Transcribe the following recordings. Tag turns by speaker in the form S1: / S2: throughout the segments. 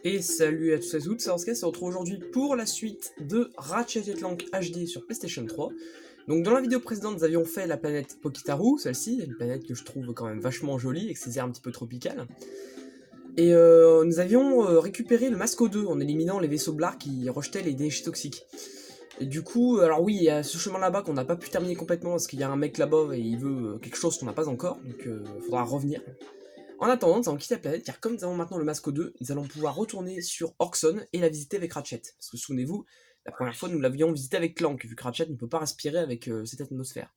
S1: Et salut à tous et à toutes, c'est Orska, on se retrouve aujourd'hui pour la suite de Ratchet & Clank HD sur PlayStation 3. Donc dans la vidéo précédente, nous avions fait la planète Pokitaru, celle-ci, une planète que je trouve quand même vachement jolie, avec ses airs un petit peu tropicales. Et nous avions récupéré le Masco 2 en éliminant les vaisseaux Blar qui rejetaient les déchets toxiques. Et du coup, alors oui, il y a ce chemin là-bas qu'on n'a pas pu terminer complètement parce qu'il y a un mec là-bas et il veut quelque chose qu'on n'a pas encore, donc il faudra revenir. En attendant, nous allons quitter la planète, car comme nous avons maintenant le Masco 2, nous allons pouvoir retourner sur Orkson et la visiter avec Ratchet. Parce que souvenez-vous, la première fois nous l'avions visité avec Clank, vu que Ratchet ne peut pas respirer avec cette atmosphère.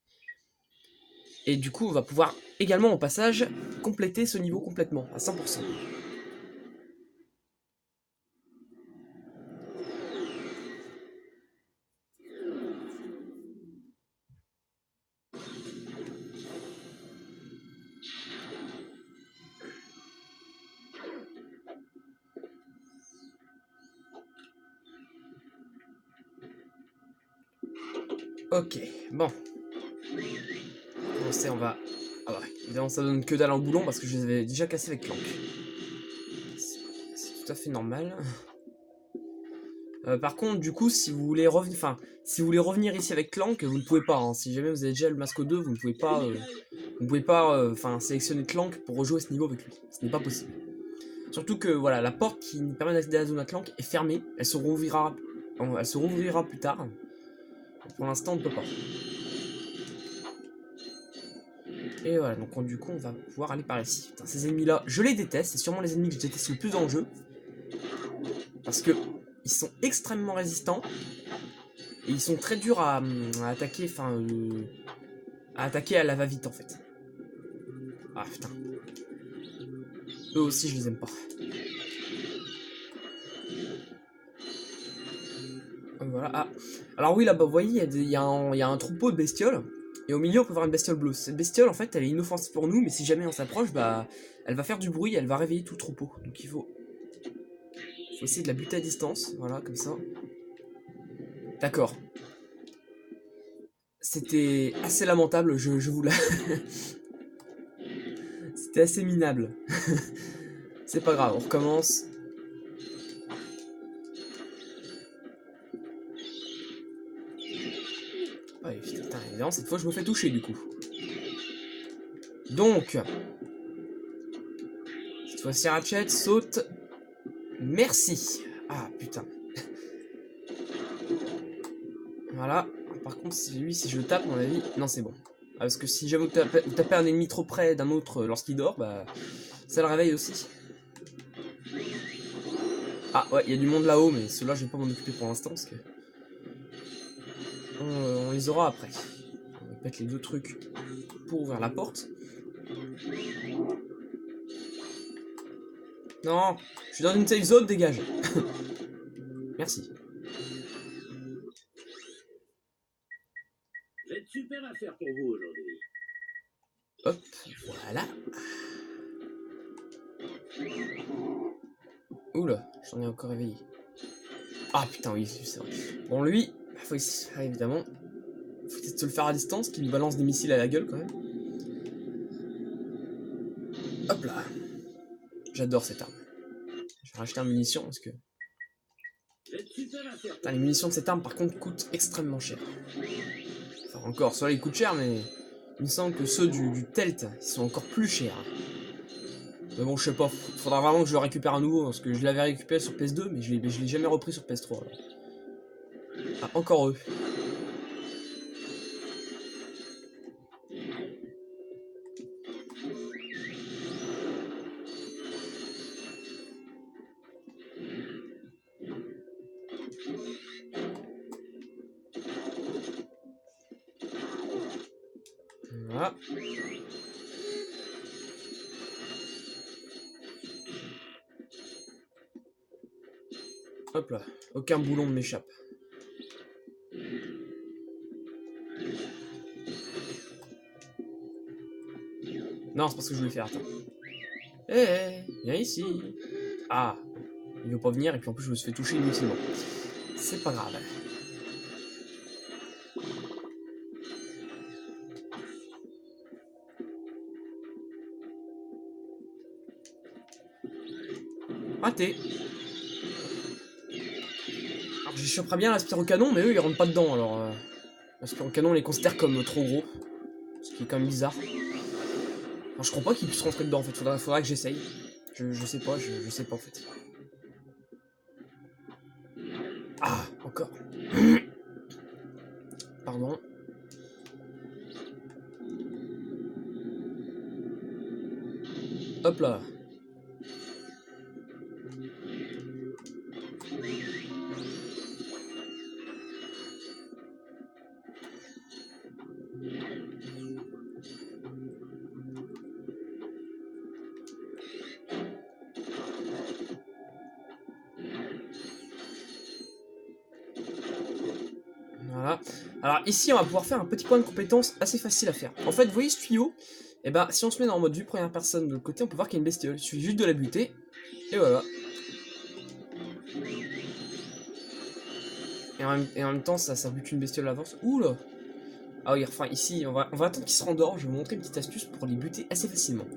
S1: Et du coup, on va pouvoir également au passage compléter ce niveau complètement, à 100%. Ok, bon. On va... Ah ouais, évidemment ça donne que dalle en boulon parce que je les avais déjà cassés avec Clank. C'est tout à fait normal. Par contre, du coup, si vous voulez revenir, si vous voulez revenir ici avec Clank, vous ne pouvez pas. Hein. Si jamais vous avez déjà le Masco 2, vous ne pouvez pas, sélectionner Clank pour rejouer ce niveau avec lui. Ce n'est pas possible. Surtout que voilà, la porte qui nous permet d'accéder à la zone à Clank est fermée. Elle se rouvrira plus tard. Pour l'instant, on ne peut pas. Et voilà, donc du coup, on va pouvoir aller par ici. Putain, ces ennemis-là, je les déteste. C'est sûrement les ennemis que je déteste le plus dans le jeu. Parce que ils sont extrêmement résistants. Et ils sont très durs à attaquer, à attaquer à la va-vite en fait. Ah putain. Eux aussi je les aime pas. Voilà. Ah. Alors oui là-bas vous voyez il y a un troupeau de bestioles. Et au milieu on peut voir une bestiole bleue. Cette bestiole en fait elle est inoffensive pour nous. Mais si jamais on s'approche bah elle va faire du bruit. Elle va réveiller tout le troupeau. Donc il faut essayer de la buter à distance. Voilà comme ça. D'accord. C'était assez lamentable, je vous la... C'était assez minable. C'est pas grave, on recommence. Ouais, putain, évidemment, cette fois je me fais toucher du coup. Donc, cette fois-ci Ratchet saute. Merci. Ah putain. Voilà. Par contre, si je le tape, à mon avis, non c'est bon. Ah, parce que si jamais vous tapez un ennemi trop près d'un autre lorsqu'il dort, bah ça le réveille aussi. Ah ouais, il y a du monde là-haut, mais ceux-là je vais pas m'en occuper pour l'instant parce que on les aura après. On va mettre les deux trucs pour ouvrir la porte. Non, je suis dans une safe zone, dégage. Merci.
S2: J'ai de super affaires pour vous aujourd'hui.
S1: Hop, voilà. Oula, j'en ai encore réveillé. Ah putain, oui, c'est vrai. Bon, lui, faut évidemment. Faut essayer de se le faire à distance, qu'il nous balance des missiles à la gueule quand même. Hop là. J'adore cette arme. Je vais racheter un munition parce que. Putain, les munitions de cette arme par contre coûtent extrêmement cher. Enfin, encore, soit ils coûtent cher, mais il me semble que ceux du Telt, ils sont encore plus chers. Mais bon, je sais pas, faudra vraiment que je le récupère à nouveau, parce que je l'avais récupéré sur PS2, mais je l'ai jamais repris sur PS3. Alors. Ah, encore eux. Voilà. Hop là, aucun boulon ne m'échappe. Non, c'est parce que je voulais faire, attends. Hé, viens ici. Ah, il veut pas venir, et puis en plus je me suis fait toucher inutilement. C'est pas grave. Raté. Je choperais bien l'aspiro-canon, mais eux ils rentrent pas dedans, alors... l'aspiro-canon on les considère comme trop gros. Ce qui est quand même bizarre. Enfin, je crois pas qu'ils puissent rentrer dedans en fait, faudra que j'essaye. Je sais pas, je sais pas en fait. Ah, encore. Pardon. Hop là. Voilà. Alors ici, on va pouvoir faire un petit point de compétence assez facile à faire. En fait, vous voyez ce tuyau? Et bah, si on se met en mode vue première personne de l'autre côté, on peut voir qu'il y a une bestiole. Il suffit juste de la buter. Et voilà. Et en même temps, ça bute une bestiole à l'avance. Ouh là! Ah oui, enfin ici, on va attendre qu'il se rendort. Je vais vous montrer une petite astuce pour les buter assez facilement.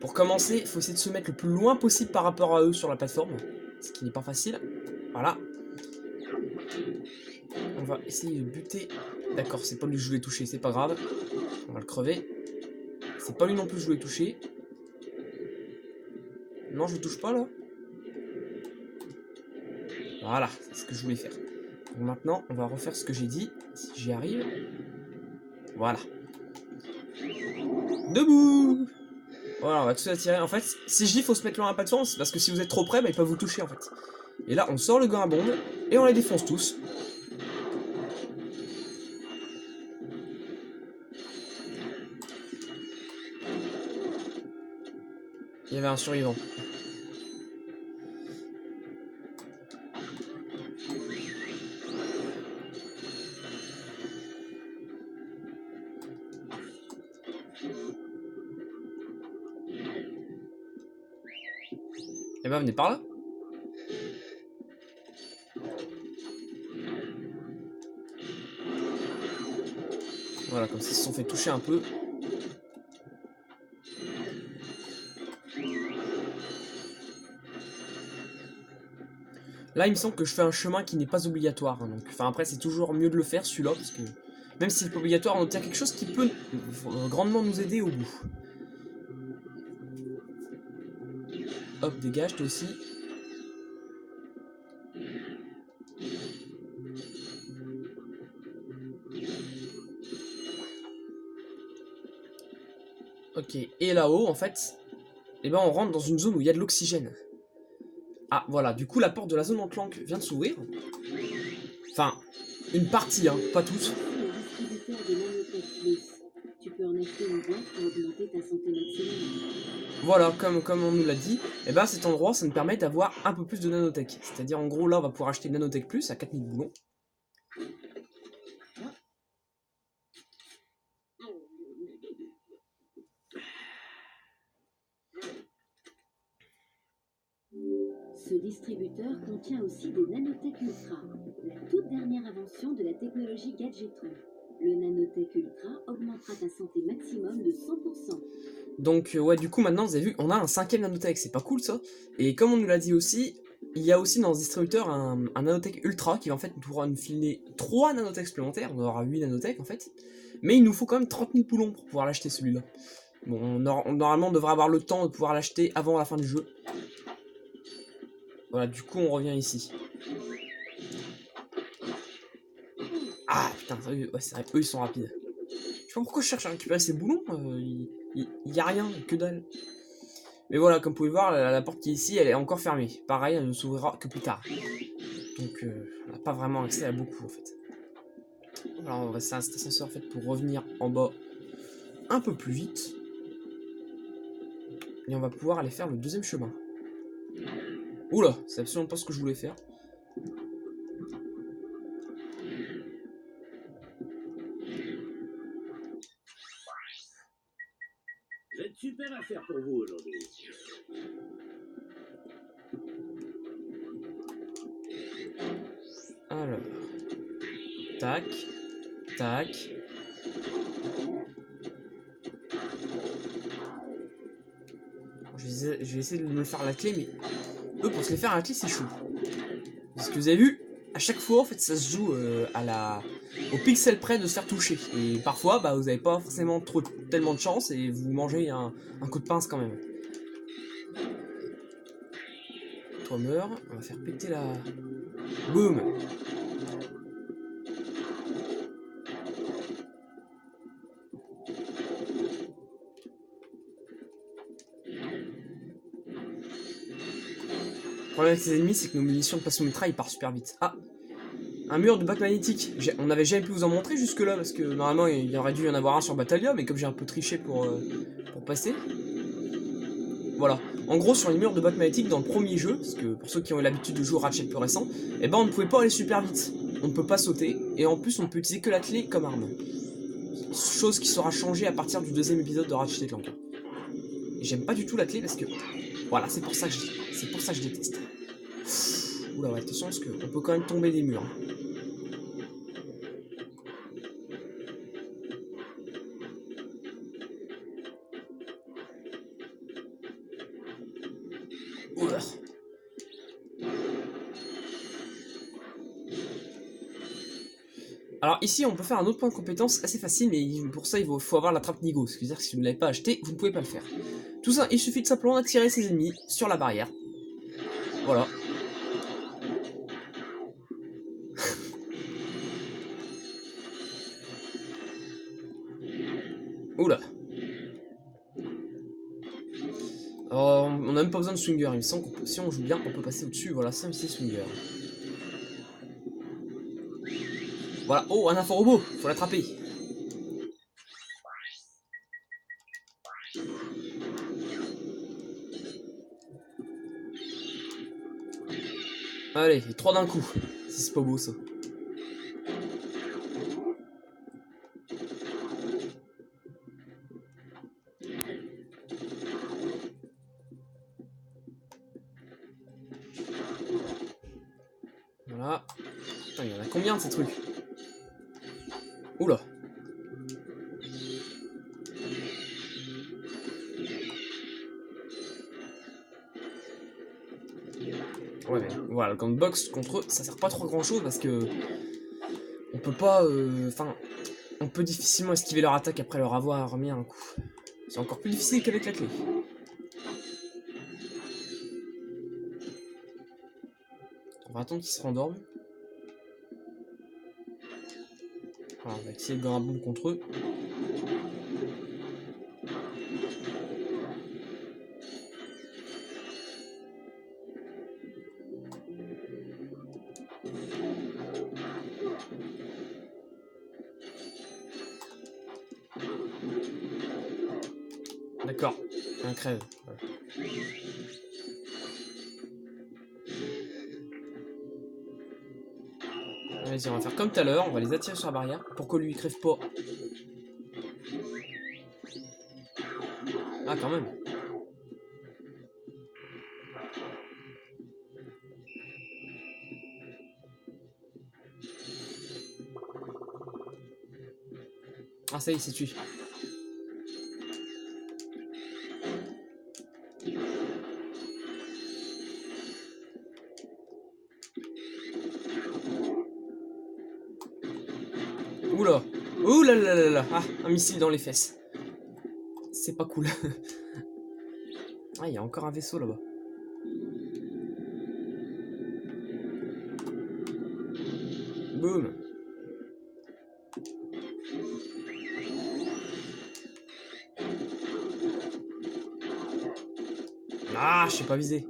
S1: Pour commencer, il faut essayer de se mettre le plus loin possible par rapport à eux sur la plateforme. Ce qui n'est pas facile. Voilà. On va essayer de buter. D'accord, c'est pas lui que je voulais toucher, c'est pas grave. On va le crever. C'est pas lui non plus que je voulais toucher. Non, je le touche pas là. Voilà, c'est ce que je voulais faire. Donc maintenant, on va refaire ce que j'ai dit, si j'y arrive. Voilà. Debout! Voilà, on va tous attirer. En fait, si je dis faut se mettre loin à pas de sens, c'est parce que si vous êtes trop près, bah, ils peuvent vous toucher en fait. Et là, on sort le gant à bombe et on les défonce tous. Il y avait un survivant. Et ben venez par là. Voilà, comme ça ils se sont fait toucher un peu. Là, il me semble que je fais un chemin qui n'est pas obligatoire. Hein, donc, enfin, après, c'est toujours mieux de le faire celui-là, parce que même si c'est pas obligatoire, on obtient quelque chose qui peut grandement nous aider au bout. Hop, dégage, toi aussi. Ok, et là-haut, en fait, eh ben, on rentre dans une zone où il y a de l'oxygène. Ah, voilà, du coup, la porte de la zone en clank vient de s'ouvrir. Enfin, une partie, hein, pas toute. Voilà, comme on nous l'a dit, et ben cet endroit, ça nous permet d'avoir un peu plus de nanotech. C'est-à-dire, en gros, là, on va pouvoir acheter nanotech plus à 4000 boulons.
S3: Ce distributeur contient aussi des nanotech ultra, la toute dernière invention de la technologie Gadgetron. Le nanotech ultra augmentera ta santé maximum de 100%.
S1: Donc ouais, du coup maintenant vous avez vu, on a un 5ème nanotech, c'est pas cool ça. Et comme on nous l'a dit aussi, il y a aussi dans ce distributeur un nanotech ultra qui va en fait pourra nous filer 3 nanotech supplémentaires, on aura 8 nanotech en fait. Mais il nous faut quand même 30 000 poulons pour pouvoir l'acheter celui-là. Bon, normalement on devrait avoir le temps de pouvoir l'acheter avant la fin du jeu. Voilà, du coup on revient ici. Ah putain, ouais, c'est vrai, eux ils sont rapides. Je sais pas pourquoi je cherche à récupérer ces boulons, il y a rien, que dalle. Mais voilà, comme vous pouvez voir, la porte qui est ici, elle est encore fermée. Pareil, elle ne s'ouvrira que plus tard. Donc on n'a pas vraiment accès à beaucoup en fait. Alors on va c'est un ascenseur en fait pour revenir en bas un peu plus vite. Et on va pouvoir aller faire le deuxième chemin. Oula, c'est absolument pas ce que je voulais faire.
S2: J'ai de super affaires pour vous aujourd'hui.
S1: Alors. Tac. Tac. Je vais essayer de me faire la clé, mais eux, pour se les faire à la clé, c'est chaud. Parce que vous avez vu, à chaque fois en fait ça se joue au pixel près de se faire toucher. Et parfois bah, vous n'avez pas forcément tellement de chance et vous mangez un coup de pince quand même. Toi meurs, on va faire péter la... Boum. Le problème avec ces ennemis, c'est que nos munitions de passométra, ils partent super vite. Ah, un mur de bac magnétique. On n'avait jamais pu vous en montrer jusque là, parce que normalement, il y aurait dû y en avoir un sur Batalia, mais comme j'ai un peu triché pour passer. Voilà. En gros, sur les murs de bac magnétique, dans le premier jeu, parce que pour ceux qui ont eu l'habitude de jouer au Ratchet plus récent, eh ben on ne pouvait pas aller super vite. On ne peut pas sauter, et en plus, on ne peut utiliser que la clé comme arme. Chose qui sera changée à partir du deuxième épisode de Ratchet & Clank. Et j'aime pas du tout la clé parce que... Voilà, c'est pour ça que je déteste. Oula, ouais, attention parce qu'on peut quand même tomber des murs. Oula. Alors ici, on peut faire un autre point de compétence assez facile, mais pour ça, il faut avoir la trappe Nigo. C'est-à-dire que si vous ne l'avez pas acheté, vous ne pouvez pas le faire. Tout ça, il suffit de simplement d'attirer ses ennemis sur la barrière. Voilà. Oula. Alors, on n'a même pas besoin de swinger, il me semble que si on joue bien, on peut passer au-dessus. Voilà, ça c'est swinger. Voilà, oh, un inforobot, faut l'attraper. Allez, 3 d'un coup. Si c'est pas beau ça. Voilà. Putain, il y en a combien de ces trucs? Oula. Ouais, mais voilà, le box contre eux, ça sert pas trop à grand chose parce que on peut pas. Enfin, on peut difficilement esquiver leur attaque après leur avoir remis un coup. C'est encore plus difficile qu'avec la clé. On va attendre qu'ils se rendorment. Voilà, on va essayer de gagner un bombe contre eux. D'accord, un crève. Voilà. Vas-y, on va faire comme tout à l'heure, on va les attirer sur la barrière pour que lui il crève pas. Ah, quand même. Ah, ça y est, c'est tué. Oula. Ouh là là là là. Ah, un missile dans les fesses. C'est pas cool. Ah, il y a encore un vaisseau là-bas. Boum. Ah, je suis pas visé.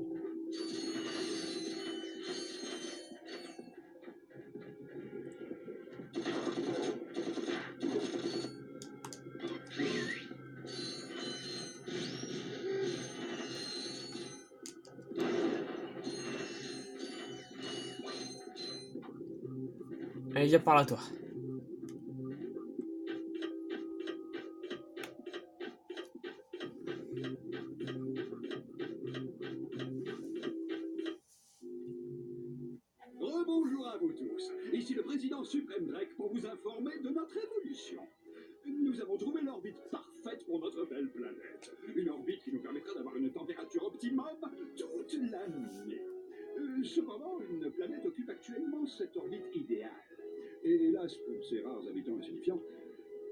S1: Allez, viens par là, toi.
S2: Rebonjour à vous tous. Ici le président suprême Drake pour vous informer de notre évolution. Nous avons trouvé l'orbite parfaite pour notre belle planète. Une orbite qui nous permettra d'avoir une température optimum toute l'année. Cependant, une planète occupe actuellement cette orbite idéale. Et hélas, pour ses rares habitants insignifiants,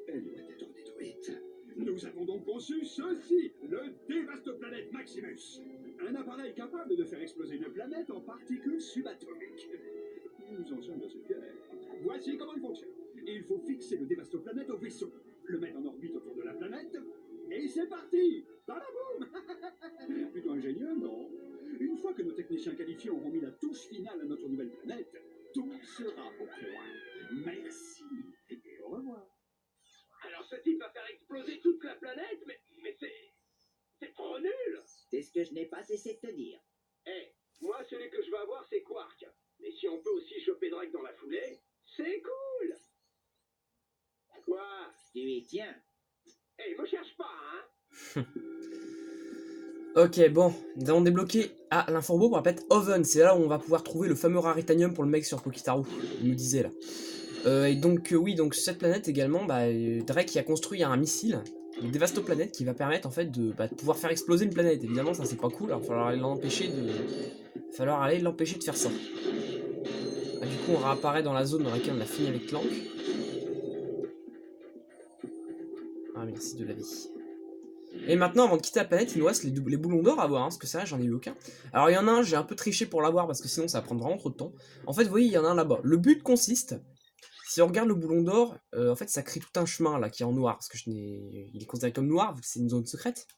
S2: elle doit être détruite. Nous avons donc conçu ceci, le Dévastoplanète Maximus. Un appareil capable de faire exploser une planète en particules subatomiques. Nous en sommes assez fiers. Voici comment il fonctionne. Il faut fixer le Dévastoplanète au vaisseau, le mettre en orbite autour de la planète, et c'est parti. Balaboum. Plutôt ingénieux, non? Une fois que nos techniciens qualifiés auront mis la touche finale à notre nouvelle planète, tout sera au point. Merci et au revoir.
S4: Alors ce type va faire exploser toute la planète, mais c'est trop nul.
S5: C'est ce que je n'ai pas cessé de te dire.
S4: Moi celui que je veux avoir c'est Quark. Mais si on peut aussi choper Drake dans la foulée, c'est cool. Quoi?
S5: Tu y tiens.
S4: Me cherche pas, hein.
S1: Ok, bon, nous avons débloqué l'inforbo pour la planète Oven. C'est là où on va pouvoir trouver le fameux raritanium pour le mec sur Pokitaru, il nous disait là. Et donc, oui, donc cette planète également, Drake y a construit un missile, le Dévastoplanète, qui va permettre en fait de pouvoir faire exploser une planète. Évidemment, ça c'est pas cool, alors il va falloir aller l'empêcher de faire ça. Du coup, on réapparaît dans la zone dans laquelle on a fini avec Clank. Ah, merci de la vie. Et maintenant, avant de quitter la planète, il nous reste les boulons d'or à voir, hein, parce que c'est vrai, j'en ai eu aucun. Alors, il y en a un, j'ai un peu triché pour l'avoir, parce que sinon, ça va prendre vraiment trop de temps. En fait, vous voyez, il y en a un là-bas. Le but consiste, si on regarde le boulon d'or, en fait, ça crée tout un chemin, là, qui est en noir, parce que il est considéré comme noir, vu que c'est une zone secrète.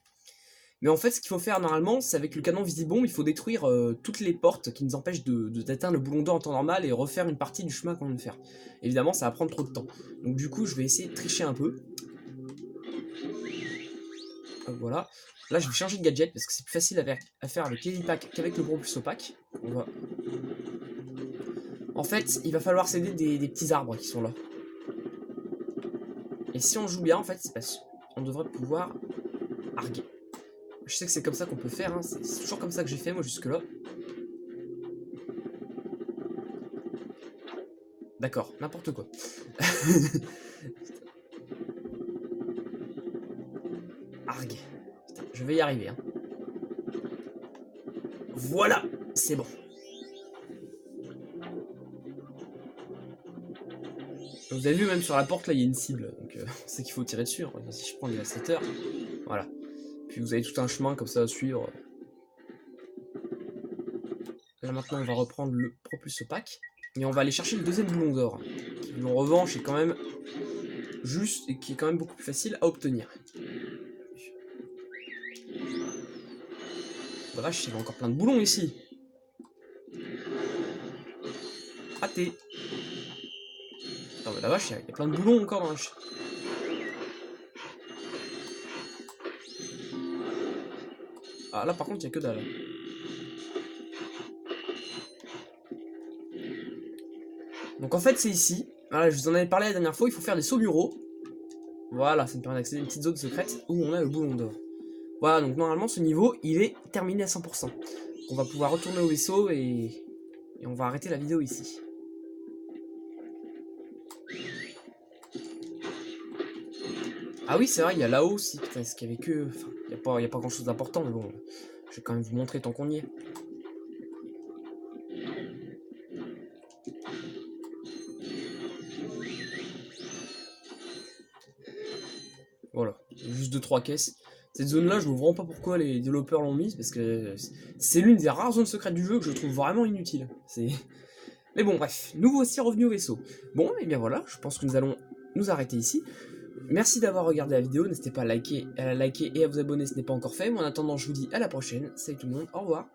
S1: Mais en fait, ce qu'il faut faire, normalement, c'est avec le canon Visibomb, il faut détruire toutes les portes qui nous empêchent d'atteindre le boulon d'or en temps normal et refaire une partie du chemin qu'on vient de faire. Évidemment, ça va prendre trop de temps. Donc, du coup, je vais essayer de tricher un peu. Voilà, là je vais changer de gadget parce que c'est plus facile à faire avec l'hélipack qu'avec le propulse opaque. En fait, il va falloir s'aider des petits arbres qui sont là. Et si on joue bien, en fait, on devrait pouvoir arguer. Je sais que c'est comme ça qu'on peut faire, hein. C'est toujours comme ça que j'ai fait moi jusque-là. D'accord, n'importe quoi. Argue. Je vais y arriver. Hein. Voilà, c'est bon. Vous avez vu, même sur la porte, là, il y a une cible. Donc, on sait qu'il faut tirer dessus. Hein. Si je prends le dévastateur, voilà. Puis vous avez tout un chemin comme ça à suivre. Là, maintenant, on va reprendre le propulse opaque. Et on va aller chercher le deuxième boulon d'or. Qui, en revanche, est quand même juste et qui est quand même beaucoup plus facile à obtenir. La vache, il y a encore plein de boulons ici. Raté. Attends, mais la vache, il y a plein de boulons encore dans la chaîne. Ah, là par contre, il n'y a que dalle. Donc en fait, c'est ici. Voilà, je vous en avais parlé la dernière fois, il faut faire des sauts muraux. Voilà, ça me permet d'accéder à une petite zone secrète où on a le boulon d'or. Voilà, donc normalement ce niveau, il est terminé à 100%. On va pouvoir retourner au vaisseau et on va arrêter la vidéo ici. Ah oui, c'est vrai, il y a là-haut aussi, putain, est-ce qu'il y avait que... Enfin, il n'y a pas grand-chose d'important, mais bon, je vais quand même vous montrer tant qu'on y est. Voilà, juste 2-3 caisses. Cette zone-là, je ne vois vraiment pas pourquoi les développeurs l'ont mise, parce que c'est l'une des rares zones secrètes du jeu que je trouve vraiment inutile. Mais bon, bref, nous voici revenus au vaisseau. Bon, et bien voilà, je pense que nous allons nous arrêter ici. Merci d'avoir regardé la vidéo, n'hésitez pas à la liker et à vous abonner si ce n'est pas encore fait. Mais en attendant, je vous dis à la prochaine. Salut tout le monde, au revoir.